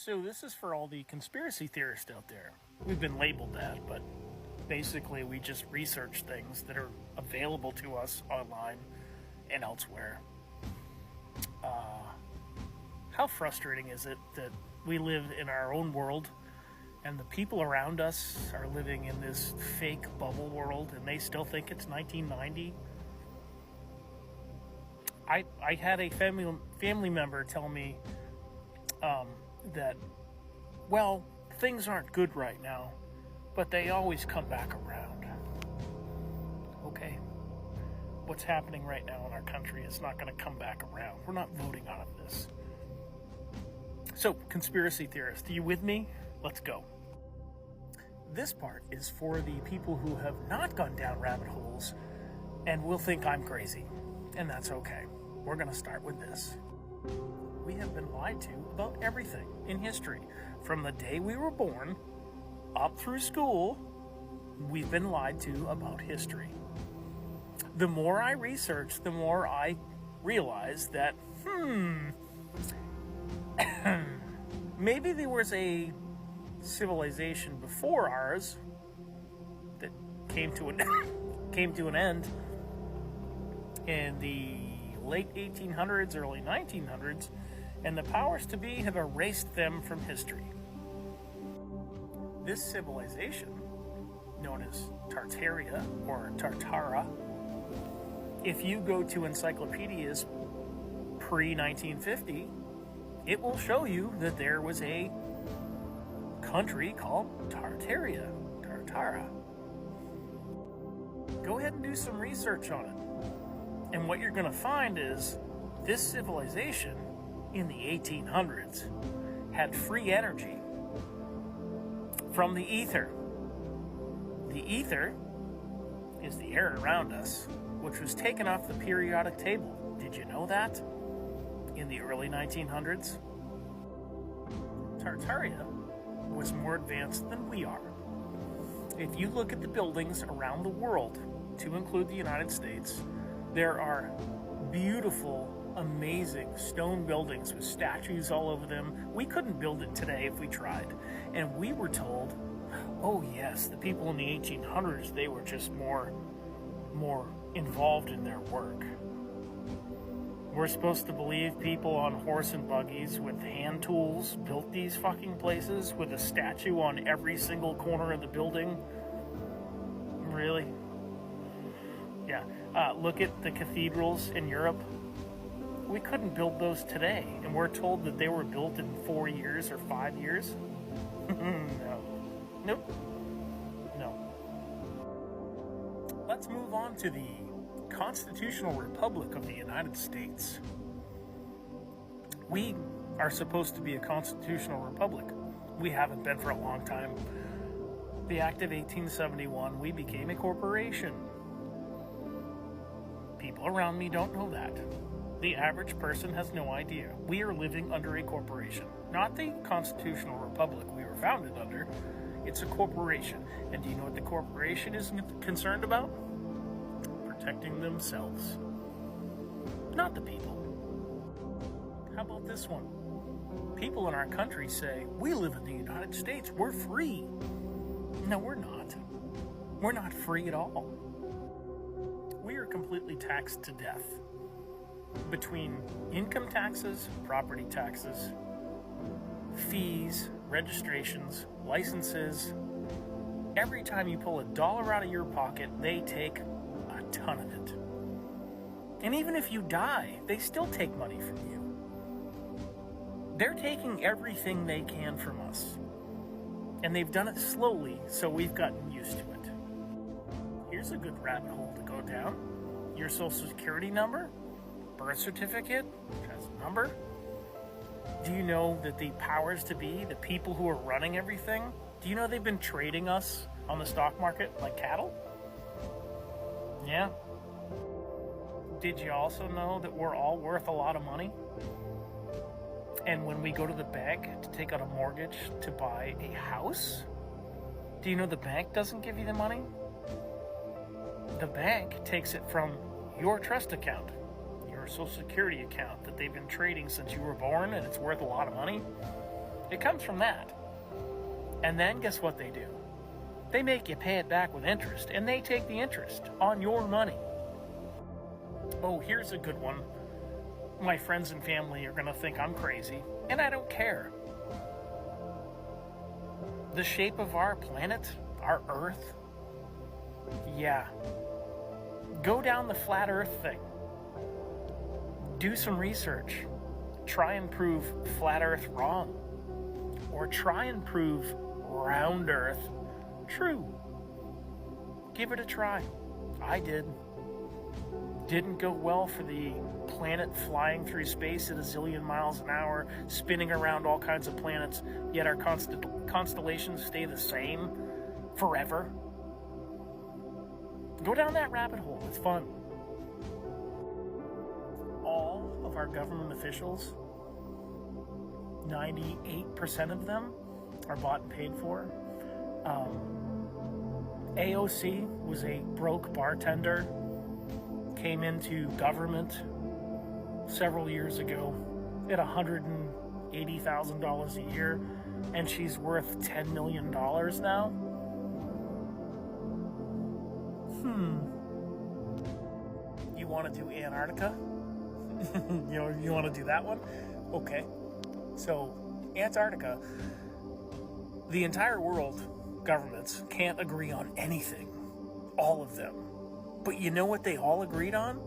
So this is for all the conspiracy theorists out there. We've been labeled that, but basically we just research things that are available to us online and elsewhere. How frustrating is it that we live in our own world and the people around us are living in this fake bubble world and they still think it's 1990? I had a family member tell me that, well, things aren't good right now, but they always come back around. Okay. What's happening right now in our country is not going to come back around. We're not voting out of this. So, conspiracy theorists, are you with me? Let's go. This part is for the people who have not gone down rabbit holes and will think I'm crazy. And that's okay. We're going to start with this. We have been lied to about everything in history. From the day we were born up through school, we've been lied to about history. The more I research, the more I realize that, maybe there was a civilization before ours that came to an end in the late 1800s, early 1900s, and the powers to be have erased them from history. This civilization, known as Tartaria or Tartara, if you go to encyclopedias pre-1950, it will show you that there was a country called Tartaria, Tartara. Go ahead and do some research on it. And what you're going to find is this civilization in the 1800s had free energy from the ether. The ether is the air around us, which was taken off the periodic table. Did you know that? In the early 1900s? Tartaria was more advanced than we are. If you look at the buildings around the world, to include the United States, there are beautiful, amazing stone buildings with statues all over them. We couldn't build it today if we tried. And we were told, oh yes, the people in the 1800s, they were just more involved in their work. We're supposed to believe people on horse and buggies with hand tools built these fucking places with a statue on every single corner of the building? Really? Yeah. Look at the cathedrals in Europe. We couldn't build those today, and we're told that they were built in 4 years or 5 years? No. Nope. No. Let's move on to the Constitutional Republic of the United States. We are supposed to be a constitutional republic. We haven't been for a long time. The Act of 1871, we became a corporation. People around me don't know that. The average person has no idea. We are living under a corporation. Not the constitutional republic we were founded under. It's a corporation. And do you know what the corporation is concerned about? Protecting themselves. Not the people. How about this one? People in our country say, we live in the United States, we're free. No, we're not. We're not free at all. We are completely taxed to death. Between income taxes, property taxes, fees, registrations, licenses, every time you pull $1 out of your pocket, they take a ton of it. And even if you die, they still take money from you. They're taking everything they can from us. And they've done it slowly, so we've gotten used to it. Here's a good rabbit hole to go down. Your social security number, birth certificate, has a number. Do you know that the powers to be, the people who are running everything, do you know they've been trading us on the stock market like cattle? Yeah. Did you also know that we're all worth a lot of money? And when we go to the bank to take out a mortgage to buy a house, do you know the bank doesn't give you the money? The bank takes it from your trust account, your social security account that they've been trading since you were born, and it's worth a lot of money. It comes from that. And then guess what they do? They make you pay it back with interest, and they take the interest on your money. Oh, here's a good one. My friends and family are going to think I'm crazy, and I don't care. The shape of our planet, our Earth, yeah. Go down the flat Earth thing. Do some research. Try and prove flat Earth wrong. Or try and prove round Earth true. Give it a try. I did. Didn't go well for the planet flying through space at a zillion miles an hour, spinning around all kinds of planets, yet our constellations stay the same forever. Go down that rabbit hole. It's fun. All of our government officials, 98% of them are bought and paid for. AOC was a broke bartender, came into government several years ago at $180,000 a year, and she's worth $10 million now. You want to do Antarctica? You want to do that one? Okay. So, Antarctica, the entire world governments can't agree on anything. All of them. But you know what they all agreed on?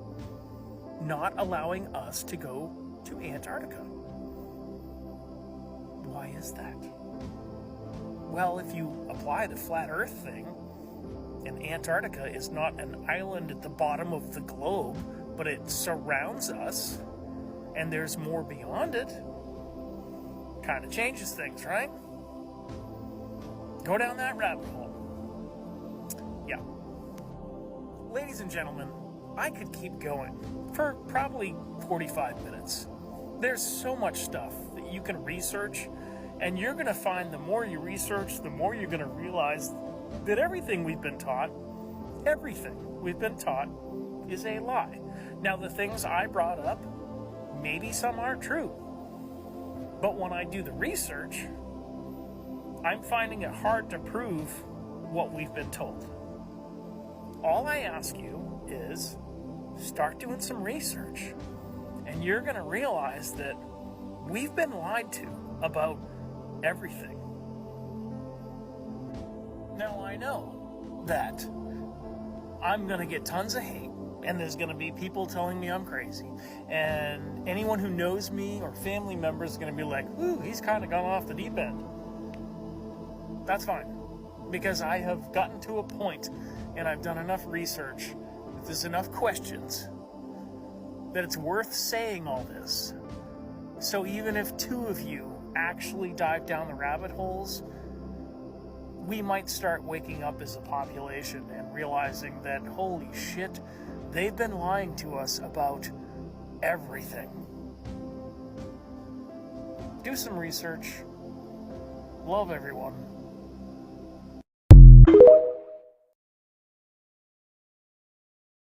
Not allowing us to go to Antarctica. Why is that? Well, if you apply the flat Earth thing, and Antarctica is not an island at the bottom of the globe, but it surrounds us, and there's more beyond it, kind of changes things, right? Go down that rabbit hole. Yeah. Ladies and gentlemen, I could keep going for probably 45 minutes. There's so much stuff that you can research, and you're going to find the more you research, the more you're going to realize that everything we've been taught is a lie. Now, the things I brought up, maybe some aren't true. But when I do the research, I'm finding it hard to prove what we've been told. All I ask you is start doing some research, and you're going to realize that we've been lied to about everything. Now, I know that I'm going to get tons of hate, and there's going to be people telling me I'm crazy, and anyone who knows me or family members is going to be like, ooh, he's kind of gone off the deep end. That's fine, because I have gotten to a point, and I've done enough research, there's enough questions, that it's worth saying all this. So even if 2 of you actually dive down the rabbit holes, we might start waking up as a population and realizing that, holy shit, they've been lying to us about everything. Do some research. Love everyone.